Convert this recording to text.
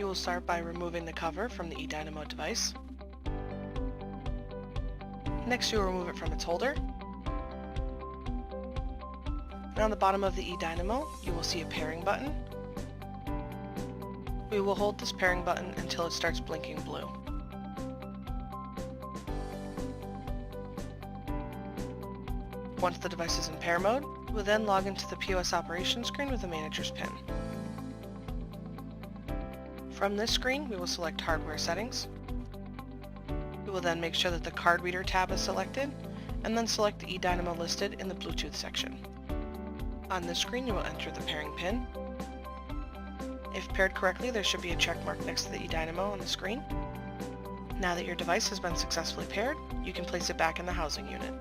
you will start by removing the cover from the Edynamo device. Next, you will remove it from its holder. And on the bottom of the Edynamo, you will see a pairing button. We will hold this pairing button until it starts blinking blue. Once the device is in pair mode, we will then log into the POS operation screen with the manager's PIN. From this screen, we will select Hardware Settings. We will then make sure that the Card Reader tab is selected, and then select the Edynamo listed in the Bluetooth section. On this screen, you will enter the pairing PIN. If paired correctly, there should be a check mark next to the Edynamo on the screen. Now that your device has been successfully paired, you can place it back in the housing unit.